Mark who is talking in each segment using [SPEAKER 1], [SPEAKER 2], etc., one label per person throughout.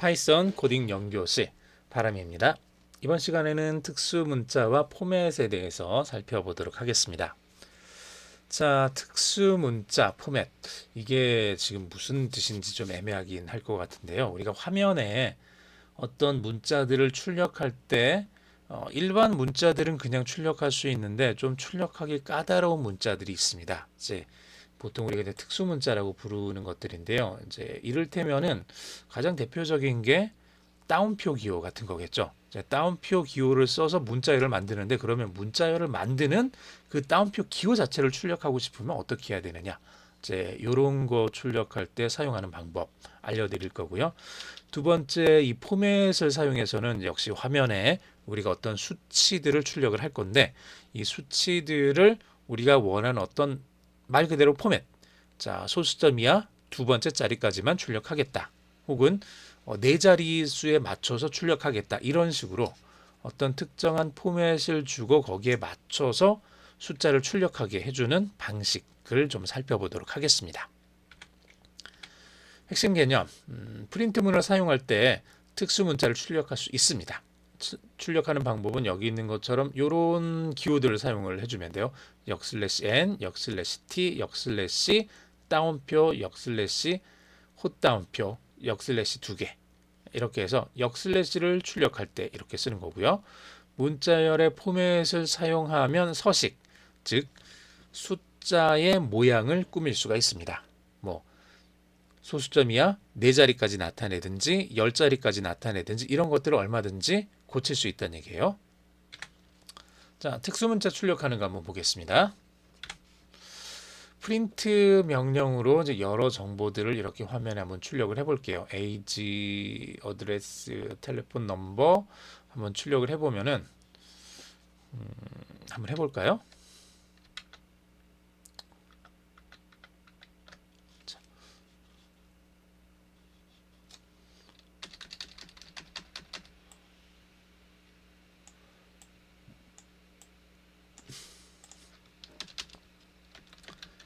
[SPEAKER 1] 파이썬 코딩 연교실 바람입니다. 이번 시간에는 특수 문자와 포맷에 대해서 살펴보도록 하겠습니다. 자, 특수 문자 포맷. 이게 지금 무슨 뜻인지 좀 애매하긴 할 것 같은데요. 우리가 화면에 어떤 문자들을 출력할 때 일반 문자들은 그냥 출력할 수 있는데 좀 출력하기 까다로운 문자들이 있습니다. 이제 보통 우리가 이제 특수 문자라고 부르는 것들인데요. 이제 이를테면은 가장 대표적인 게 따옴표 기호 같은 거겠죠. 따옴표 기호를 써서 문자열을 만드는데, 그러면 문자열을 만드는 그 따옴표 기호 자체를 출력하고 싶으면 어떻게 해야 되느냐. 이제 이런 거 출력할 때 사용하는 방법 알려드릴 거고요. 두 번째, 이 포맷을 사용해서는 역시 화면에 우리가 어떤 수치들을 출력을 할 건데, 이 수치들을 우리가 원하는 어떤 말 그대로 포맷, 자, 소수점 이하 두 번째 자리까지만 출력하겠다, 혹은 네 자리 수에 맞춰서 출력하겠다, 이런 식으로 어떤 특정한 포맷을 주고 거기에 맞춰서 숫자를 출력하게 해주는 방식을 좀 살펴보도록 하겠습니다. 핵심 개념, 프린트문을 사용할 때 특수 문자를 출력할 수 있습니다. 출력하는 방법은 여기 있는 것처럼 이런 기호들을 사용을 해주면 돼요. 역슬래시 n, 역슬래시 t, 역슬래시 다운표, 역슬래시 헛다운표, 역슬래시 2개, 이렇게 해서 역슬래시를 출력할 때 이렇게 쓰는 거고요. 문자열의 포맷을 사용하면 서식, 즉 숫자의 모양을 꾸밀 수가 있습니다. 뭐 소수점 이하 4자리까지 나타내든지 10자리까지 나타내든지 이런 것들을 얼마든지 고칠 수 있다는 얘기예요. 자, 특수문자 출력하는 거 한번 보겠습니다. 프린트 명령으로 이제 여러 정보들을 이렇게 화면에 한번 출력을 해볼게요. age, 어드레스, 텔레폰 넘버 한번 출력을 해보면은 한번 해볼까요?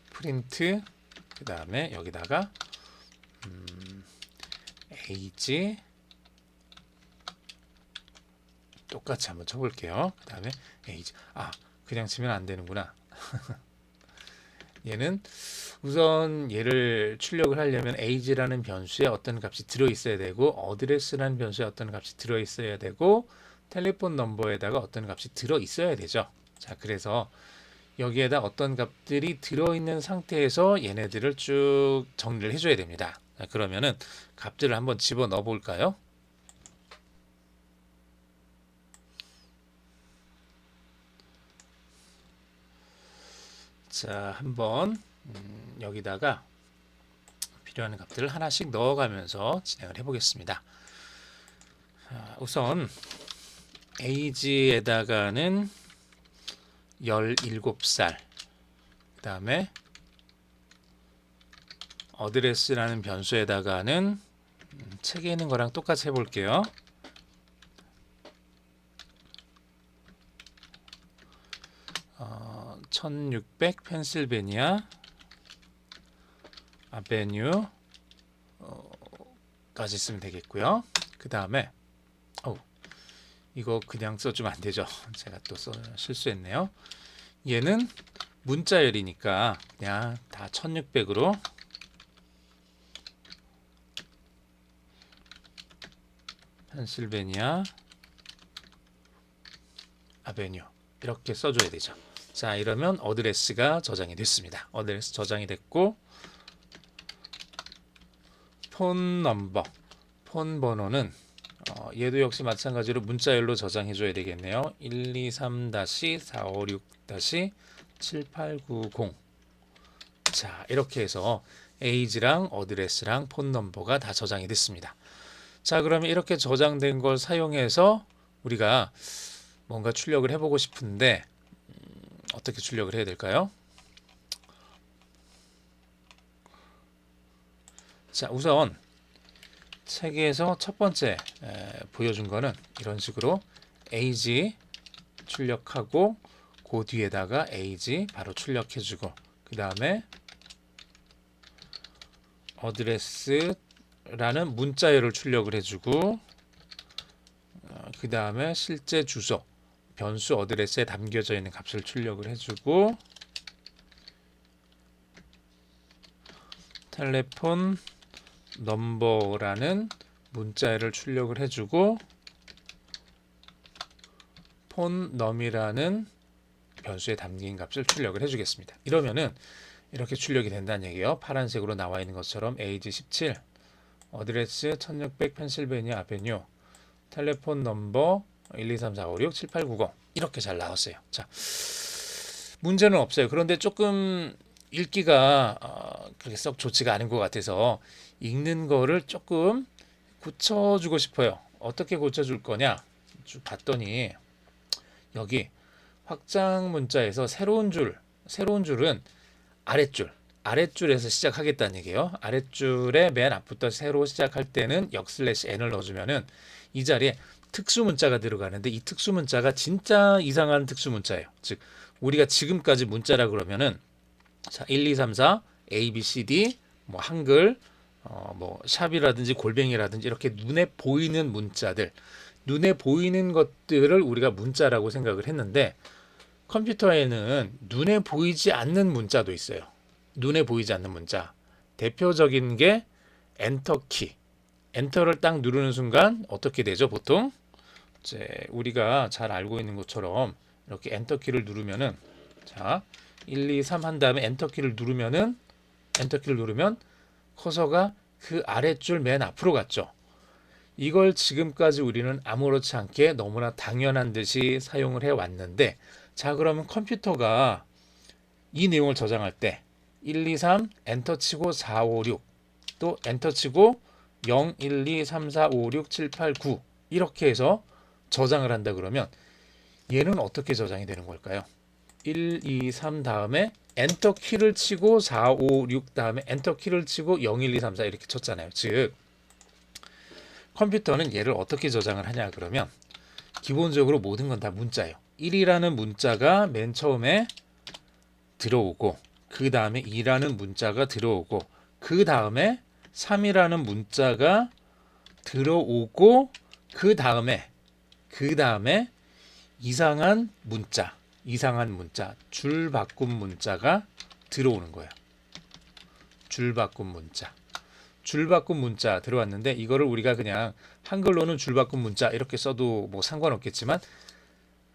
[SPEAKER 1] 프린트, 그 다음에 여기다가 age 똑같이 한번 쳐볼게요. 그 다음에 age, 그냥 치면 안 되는구나. 얘는 우선 얘를 출력을 하려면 age라는 변수에 어떤 값이 들어있어야 되고, 어드레스라는 변수에 어떤 값이 들어있어야 되고, 텔레폰 넘버에다가 어떤 값이 들어있어야 되죠. 자, 그래서 여기에다 어떤 값들이 들어있는 상태에서 얘네들을 쭉 정리를 해줘야 됩니다. 자, 그러면은 값들을 한번 집어넣어 볼까요? 자, 한번 여기다가 필요한 값들을 하나씩 넣어가면서 진행을 해보겠습니다. 우선 age에다가는 17살, 그 다음에 어드레스라는 변수에다가는 책에 있는 거랑 똑같이 해볼게요. 1600 펜실베니아 아베뉴 까지 쓰면 되겠고요. 그 다음에 이거 그냥 써주면 안 되죠. 제가 또 실수했네요. 얘는 문자열이니까 그냥 다 1600으로 펜실베니아 아베뉴 이렇게 써줘야 되죠. 자, 이러면 어드레스가 저장이 됐습니다. 어드레스 저장이 됐고, 폰 넘버, 폰 번호는 얘도 역시 마찬가지로 문자열로 저장해 줘야 되겠네요. 123-456-7890. 자, 이렇게 해서 age랑 어드레스랑 폰 넘버가 다 저장이 됐습니다. 자, 그러면 이렇게 저장된 걸 사용해서 우리가 뭔가 출력을 해보고 싶은데 어떻게 출력을 해야 될까요? 자, 우선 책에서 첫 번째 보여준 거는 이런 식으로 age 출력하고, 그 뒤에다가 age 바로 출력해주고, 그 다음에 어드레스 라는 문자열을 출력을 해주고 그 다음에 실제 주소 변수 어드레스에 담겨져 있는 값을 출력을 해주고 텔레폰 넘버라는 문자열을 출력을 해주고 폰 넘이라는 변수에 담긴 값을 출력을 해주겠습니다. 이러면은 이렇게 출력이 된다는 얘기예요. 파란색으로 나와 있는 것처럼 에이지 17 어드레스 1600 펜실베니아 아베뉴 텔레폰 넘버 12345678990 이렇게 잘 나왔어요. 자, 문제는 없어요. 그런데 조금 읽기가 그렇게 썩 좋지가 않은 것 같아서 읽는 거를 조금 고쳐주고 싶어요. 어떻게 고쳐줄 거냐? 쭉 봤더니 여기 확장 문자에서 새로운 줄은 아랫줄에서 시작하겠다는 얘기예요. 아랫줄에 맨 앞부터 새로 시작할 때는 역/n을 넣어주면은 이 자리에 특수 문자가 들어가는데 이 특수 문자가 진짜 이상한 특수 문자예요. 즉 우리가 지금까지 문자라 그러면은 자 1, 2, 3, 4 A, B, C, D 뭐 한글 뭐 샵이라든지 골뱅이라든지 이렇게 눈에 보이는 문자들 눈에 보이는 것들을 우리가 문자라고 생각을 했는데 컴퓨터에는 눈에 보이지 않는 문자도 있어요. 눈에 보이지 않는 문자. 대표적인 게 엔터키. 엔터를 딱 누르는 순간 어떻게 되죠? 보통 이제 우리가 잘 알고 있는 것처럼 이렇게 엔터키를 누르면은 자 1, 2, 3 한 다음에 엔터키를 누르면 커서가 그 아랫줄 맨 앞으로 갔죠. 이걸 지금까지 우리는 아무렇지 않게 너무나 당연한 듯이 사용을 해왔는데 자 그러면 컴퓨터가 이 내용을 저장할 때 1, 2, 3 엔터 치고 4, 5, 6 또 엔터 치고 0, 1, 2, 3, 4, 5, 6, 7, 8, 9 이렇게 해서 저장을 한다 그러면 얘는 어떻게 저장이 되는 걸까요? 1, 2, 3 다음에 엔터 키를 치고 4, 5, 6 다음에 엔터 키를 치고 0, 1, 2, 3, 4 이렇게 쳤잖아요. 즉 컴퓨터는 얘를 어떻게 저장을 하냐 그러면 기본적으로 모든 건 다 문자예요. 1이라는 문자가 맨 처음에 들어오고 그 다음에 2라는 문자가 들어오고 그 다음에 3이라는 문자가 들어오고 그 다음에 이상한 문자 줄 바꿈 문자가 들어오는 거예요. 줄 바꿈 문자 들어왔는데 이거를 우리가 그냥 한글로는 줄 바꿈 문자 이렇게 써도 뭐 상관없겠지만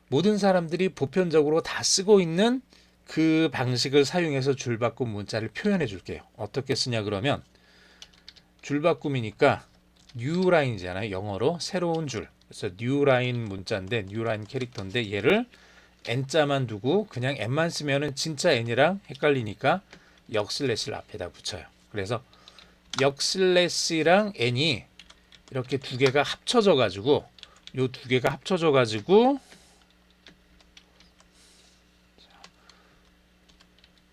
[SPEAKER 1] 모든 사람들이 보편적으로 다 쓰고 있는 그 방식을 사용해서 줄 바꿈 문자를 표현해 줄게요. 어떻게 쓰냐 그러면 줄 바꿈이니까 new line이잖아요. 영어로 새로운 줄. 그래서 new line 문자인데 new line 캐릭터인데 얘를 n자만 두고 그냥 n만 쓰면은 진짜 n이랑 헷갈리니까 역슬래시를 앞에다 붙여요. 그래서 역슬래시랑 n이 이렇게 두 개가 합쳐져 가지고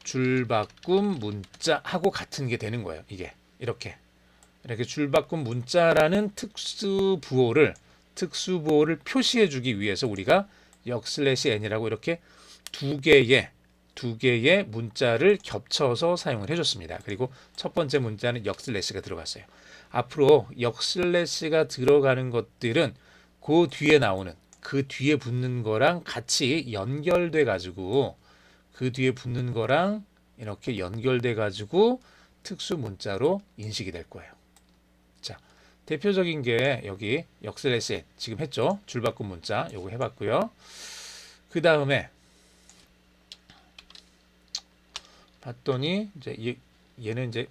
[SPEAKER 1] 줄 바꿈 문자하고 같은 게 되는 거예요. 이게 이렇게 줄 바꿈 문자라는 특수 부호를 표시해 주기 위해서 우리가 역슬래시 n이라고 이렇게 두 개의 문자를 겹쳐서 사용을 해줬습니다. 그리고 첫 번째 문자는 역슬래시가 들어갔어요. 앞으로 역슬래시가 들어가는 것들은 그 뒤에 붙는 거랑 같이 연결돼 가지고 이렇게 연결돼 가지고 특수 문자로 인식이 될 거예요. 자, 대표적인 게 여기 역슬래시 n 지금 했죠. 줄 바꿈 문자 요거 해봤고요. 그 다음에 봤더니 이제 얘는 이제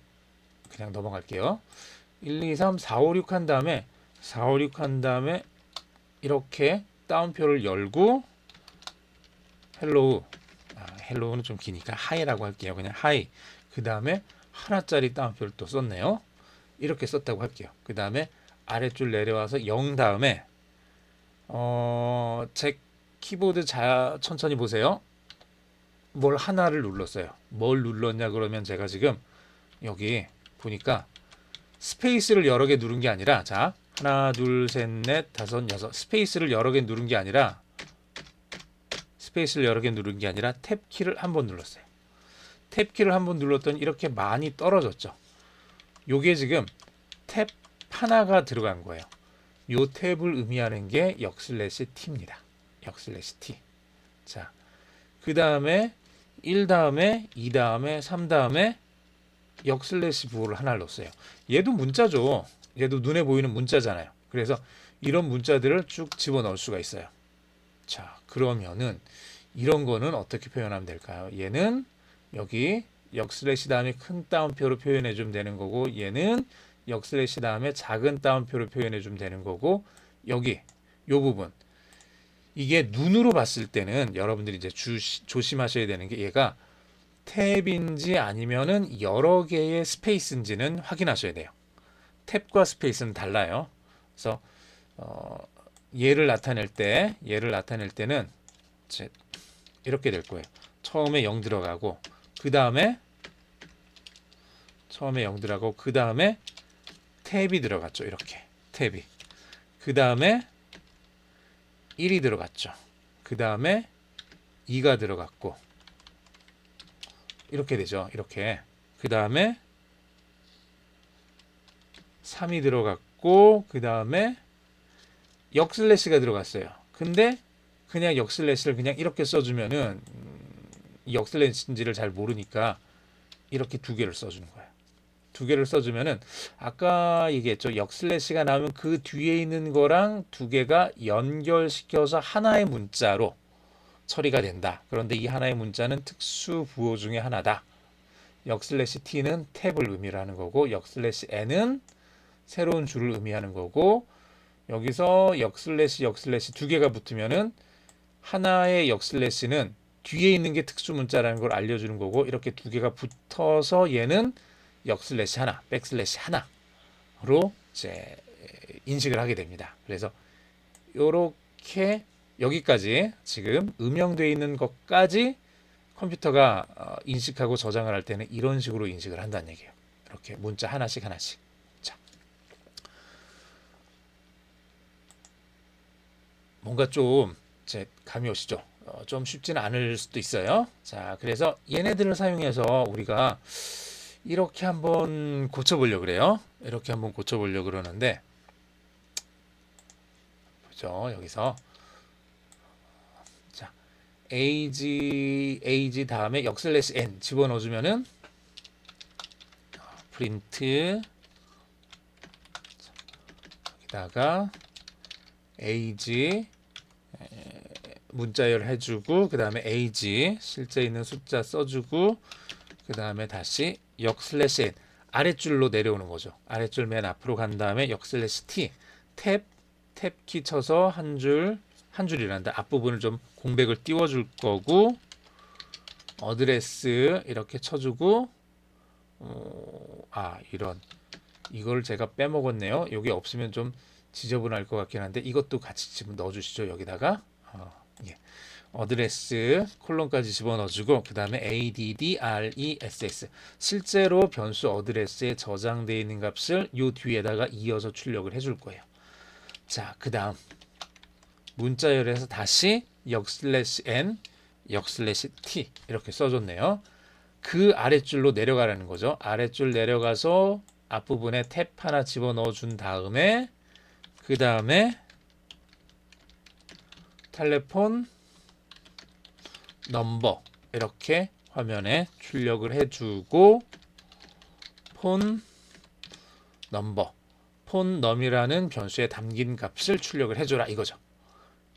[SPEAKER 1] 그냥 넘어갈게요. 1, 2, 3, 4, 5, 6 한 다음에 이렇게 따옴표를 열고 헬로우는 좀 기니까 하이라고 할게요. 그냥 하이. 그 다음에 하나짜리 따옴표를 또 썼네요. 이렇게 썼다고 할게요. 그 다음에 아래줄 내려와서 0 다음에 제 키보드 천천히 보세요. 뭘 하나를 눌렀어요. 뭘 눌렀냐 그러면 제가 지금 여기 보니까 스페이스를 여러 개 누른 게 아니라 자 하나 둘 셋 넷 다섯 여섯 스페이스를 여러 개 누른 게 아니라 탭 키를 한 번 눌렀어요. 탭 키를 한 번 눌렀더니 이렇게 많이 떨어졌죠. 요게 지금 탭 하나가 들어간 거예요. 요 탭을 의미하는 게 역/t입니다. 역/t. 자, 그 다음에 1 다음에 2 다음에 3 다음에 역/부호를 하나를 넣었어요. 얘도 문자죠. 얘도 눈에 보이는 문자잖아요. 그래서 이런 문자들을 쭉 집어넣을 수가 있어요. 자, 그러면은 이런 거는 어떻게 표현하면 될까요? 얘는 여기 역/ 다음에 큰 따옴표로 표현해 주면 되는 거고, 얘는 역/ 다음에 작은 따옴표로 표현해 주면 되는 거고, 여기 요 부분 이게 눈으로 봤을 때는 여러분들이 이제 조심하셔야 되는 게 얘가 탭인지 아니면은 여러 개의 스페이스인지는 확인하셔야 돼요. 탭과 스페이스는 달라요. 그래서 얘를 나타낼 때는 이제 이렇게 될 거예요. 처음에 0 들어가고 그 다음에 탭이 들어갔죠. 이렇게 탭이. 그 다음에 1이 들어갔죠. 그 다음에 2가 들어갔고 이렇게 되죠. 이렇게. 그 다음에 3이 들어갔고 그 다음에 역/가 들어갔어요. 근데 그냥 역/를 그냥 이렇게 써주면은 역/인지를 잘 모르니까 이렇게 두 개를 써주는 거예요. 두 개를 써주면은 아까 얘기했죠. 역/가 나오면 그 뒤에 있는 거랑 두 개가 연결시켜서 하나의 문자로 처리가 된다. 그런데 이 하나의 문자는 특수 부호 중에 하나다. 역/t는 탭을 의미하는 거고 역/n은 새로운 줄을 의미하는 거고 여기서 역/역/ 두 개가 붙으면은 하나의 역/는 뒤에 있는 게 특수 문자라는 걸 알려주는 거고 이렇게 두 개가 붙어서 얘는 역/ 하나, 백슬래시 하나로 이제 인식을 하게 됩니다. 그래서 이렇게 여기까지 지금 음영되어 있는 것까지 컴퓨터가 인식하고 저장을 할 때는 이런 식으로 인식을 한다는 얘기예요. 이렇게 문자 하나씩 하나씩. 자, 뭔가 좀 이제 감이 오시죠? 좀 쉽지는 않을 수도 있어요. 자, 그래서 얘네들을 사용해서 우리가 이렇게 한번 고쳐보려고 그래요. 이렇게 한번 고쳐보려고 그러는데 보죠. 여기서 자, age 다음에 역/n 집어넣어주면은 프린트 여기다가 age 문자열 해주고 그 다음에 age 실제 있는 숫자 써주고 그 다음에 다시 역/n 아랫줄로 내려오는 거죠. 아랫줄 맨 앞으로 간 다음에 역/t 탭키 쳐서 한 줄이란다. 앞부분을 좀 공백을 띄워줄 거고 어드레스 이렇게 쳐주고 이걸 제가 빼먹었네요. 여기 없으면 좀 지저분할 것 같긴 한데 이것도 같이 지금 넣어주시죠. 여기다가 예. 어드레스 콜론까지 집어넣어주고 그 다음에 address 실제로 변수 어드레스에 저장되어 있는 값을 요 뒤에다가 이어서 출력을 해줄 거예요. 자, 그 다음 문자열에서 다시 역/n 역/t 이렇게 써줬네요. 그 아랫줄로 내려가라는 거죠. 아랫줄 내려가서 앞부분에 탭 하나 집어넣어 준 다음에 그 다음에 텔레폰 넘버 이렇게 화면에 출력을 해주고 폰 넘이라는 변수에 담긴 값을 출력을 해줘라 이거죠.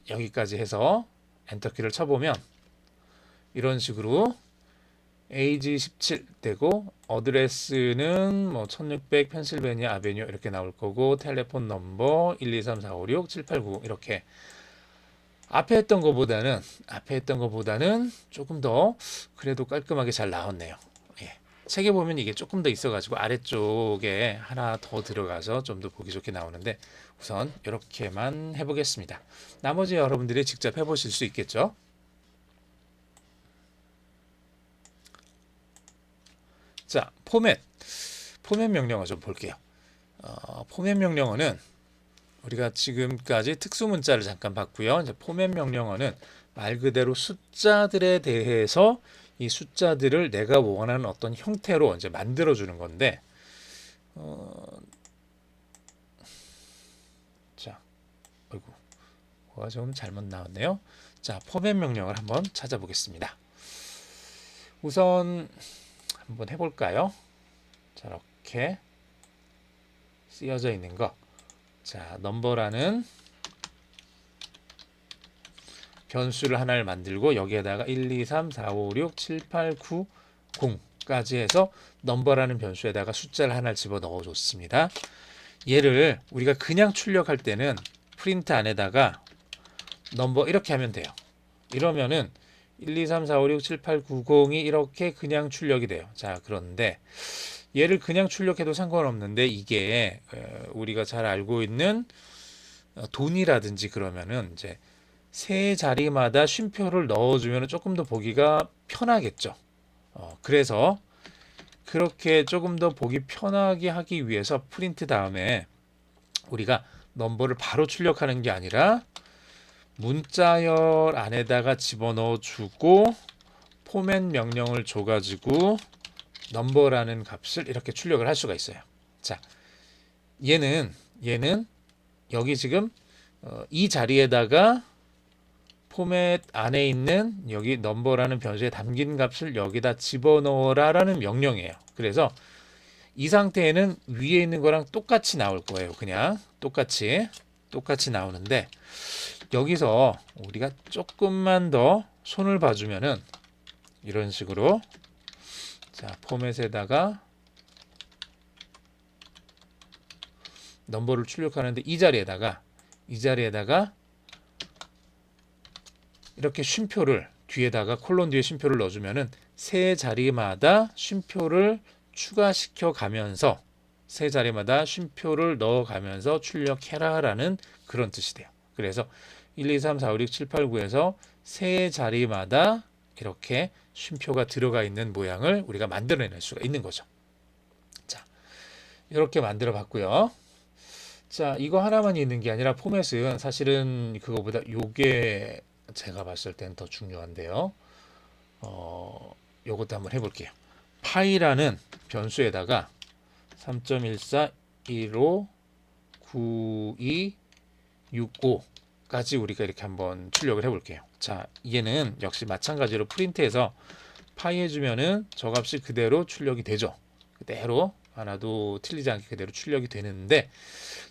[SPEAKER 1] 여기까지 해서 엔터키를 쳐보면 이런 식으로 age 17 되고 어드레스는 뭐 1600 펜실베니아 아베뉴 이렇게 나올 거고 텔레폰 넘버 1234567 7890 이렇게 앞에 했던 것보다는 조금 더 그래도 깔끔하게 잘 나왔네요. 예. 책에 보면 이게 조금 더 있어가지고 아래쪽에 하나 더 들어가서 좀 더 보기 좋게 나오는데 우선 이렇게만 해보겠습니다. 나머지 여러분들이 직접 해보실 수 있겠죠? 자, 포맷 명령어 좀 볼게요. 포맷 명령어는 우리가 지금까지 특수 문자를 잠깐 봤고요. 이제 포맷 명령어는 말 그대로 숫자들에 대해서 이 숫자들을 내가 원하는 어떤 형태로 이제 만들어 주는 건데 뭐가 좀 잘못 나왔네요. 자, 포맷 명령을 한번 찾아보겠습니다. 우선 한번 해볼까요? 저렇게 쓰여져 있는 거. 자, 넘버라는 변수를 하나를 만들고 여기에다가 1, 2, 3, 4, 5, 6, 7, 8, 9, 0까지 해서 넘버라는 변수에다가 숫자를 하나를 집어 넣어 줬습니다. 얘를 우리가 그냥 출력할 때는 프린트 안에다가 넘버 이렇게 하면 돼요. 이러면은 1, 2, 3, 4, 5, 6, 7, 8, 9, 0이 이렇게 그냥 출력이 돼요. 자, 그런데 얘를 그냥 출력해도 상관없는데 이게 우리가 잘 알고 있는 돈이라든지 그러면은 이제 세 자리마다 쉼표를 넣어주면 조금 더 보기가 편하겠죠. 그래서 그렇게 조금 더 보기 편하게 하기 위해서 프린트 다음에 우리가 넘버를 바로 출력하는 게 아니라 문자열 안에다가 집어넣어 주고 포맷 명령을 줘가지고 넘버라는 값을 이렇게 출력을 할 수가 있어요. 자, 얘는 여기 지금 이 자리에다가 포맷 안에 있는 여기 넘버라는 변수에 담긴 값을 여기다 집어넣어라라는 명령이에요. 그래서 이 상태에는 위에 있는 거랑 똑같이 나올 거예요. 그냥 똑같이 나오는데 여기서 우리가 조금만 더 손을 봐주면은 이런 식으로 자, 포맷에다가 넘버를 출력하는데 이 자리에다가 이렇게 쉼표를 뒤에다가 콜론 뒤에 쉼표를 넣어주면은 세 자리마다 쉼표를 추가시켜 가면서 세 자리마다 쉼표를 넣어가면서 출력해라라는 그런 뜻이 돼요. 그래서 1, 2, 3, 4, 5, 6, 7, 8, 9에서 세 자리마다 이렇게 쉼표가 들어가 있는 모양을 우리가 만들어낼 수가 있는 거죠. 자, 이렇게 만들어 봤고요. 자, 이거 하나만 있는 게 아니라 포맷은 사실은 그거보다 요게 제가 봤을 땐 더 중요한데요. 요것도 한번 해볼게요. 파이라는 변수에다가 3.14159265까지 우리가 이렇게 한번 출력을 해볼게요. 자, 얘는 역시 마찬가지로 프린트해서 파이 해주면은 저 값이 그대로 출력이 되죠. 그대로 하나도 틀리지 않게 그대로 출력이 되는데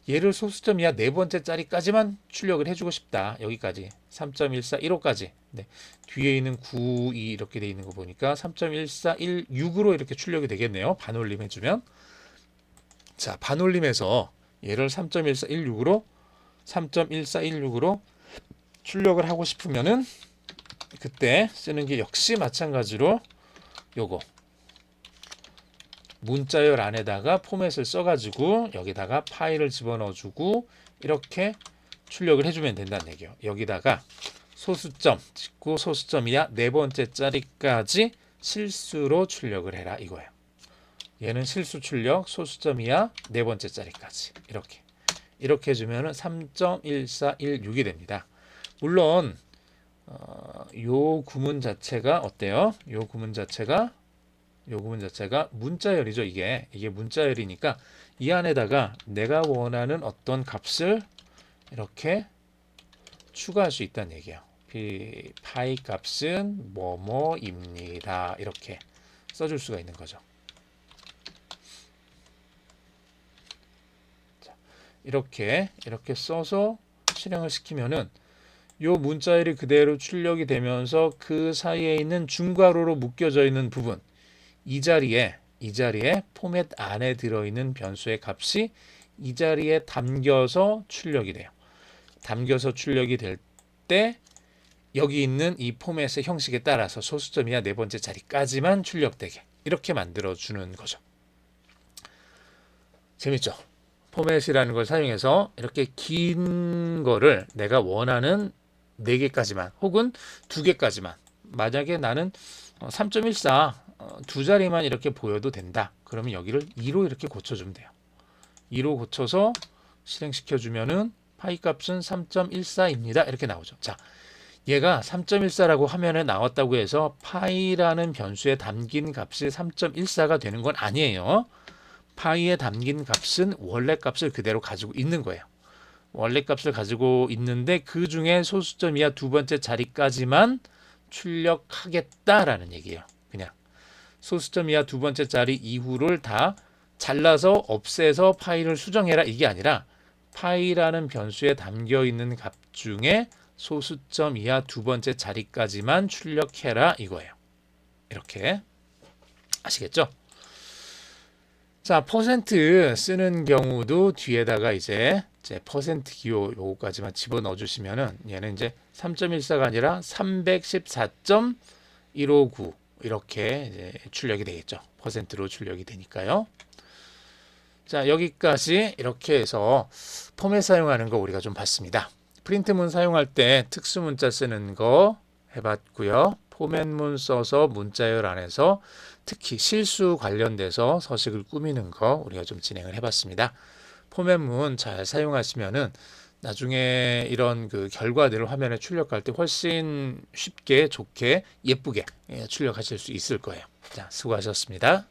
[SPEAKER 1] 얘를 소수점 이하 네 번째 자리까지만 출력을 해주고 싶다. 여기까지 3.1415까지. 네. 뒤에 있는 92 이렇게 돼 있는 거 보니까 3.1416으로 이렇게 출력이 되겠네요. 반올림 해주면. 자, 반올림해서 얘를 3.1416으로 출력을 하고 싶으면은 그때 쓰는 게 역시 마찬가지로 요거 문자열 안에다가 포맷을 써가지고 여기다가 파일을 집어넣어주고 이렇게 출력을 해주면 된다는 얘기예요. 여기다가 소수점 찍고 소수점 이하 네 번째 자리까지 실수로 출력을 해라 이거예요. 얘는 실수 출력 소수점 이하 네 번째 자리까지 이렇게 해주면 3.1416이 됩니다. 물론 요 구문 자체가 어때요? 요 구문 자체가 문자열이죠. 이게 문자열이니까 이 안에다가 내가 원하는 어떤 값을 이렇게 추가할 수 있다는 얘기예요. 파이 값은 뭐뭐입니다. 이렇게 써줄 수가 있는 거죠. 자, 이렇게 써서 실행을 시키면은 요 문자열이 그대로 출력이 되면서 그 사이에 있는 중괄호로 묶여져 있는 부분 이 자리에 포맷 안에 들어있는 변수의 값이 이 자리에 담겨서 출력이 돼요. 담겨서 출력이 될 때 여기 있는 이 포맷의 형식에 따라서 소수점 이하 네 번째 자리까지만 출력되게 이렇게 만들어주는 거죠. 재밌죠? 포맷이라는 걸 사용해서 이렇게 긴 거를 내가 원하는 4개까지만 혹은 2개까지만 만약에 나는 3.14 두 자리만 이렇게 보여도 된다. 그러면 여기를 2로 이렇게 고쳐주면 돼요. 2로 고쳐서 실행시켜주면은 파이 값은 3.14입니다. 이렇게 나오죠. 자, 얘가 3.14라고 화면에 나왔다고 해서 파이라는 변수에 담긴 값이 3.14가 되는 건 아니에요. 파이에 담긴 값은 원래 값을 그대로 가지고 있는 거예요. 원래 값을 가지고 있는데 그 중에 소수점 이하 두 번째 자리까지만 출력하겠다라는 얘기예요. 그냥 소수점 이하 두 번째 자리 이후를 다 잘라서 없애서 파일을 수정해라 이게 아니라 파이라는 변수에 담겨 있는 값 중에 소수점 이하 두 번째 자리까지만 출력해라 이거예요. 이렇게 아시겠죠? 자, 퍼센트 쓰는 경우도 뒤에다가 이제 퍼센트 기호 요거까지만 집어넣어 주시면은 얘는 이제 3.14가 아니라 314.159 이렇게 이제 출력이 되겠죠. 퍼센트로 출력이 되니까요. 자, 여기까지 이렇게 해서 포맷 사용하는 거 우리가 좀 봤습니다. 프린트문 사용할 때 특수 문자 쓰는 거 해봤고요. 포맷문 써서 문자열 안에서 특히 실수 관련돼서 서식을 꾸미는 거 우리가 좀 진행을 해봤습니다. 포맷문 잘 사용하시면은 나중에 이런 그 결과들을 화면에 출력할 때 훨씬 쉽게 좋게 예쁘게 출력하실 수 있을 거예요. 자, 수고하셨습니다.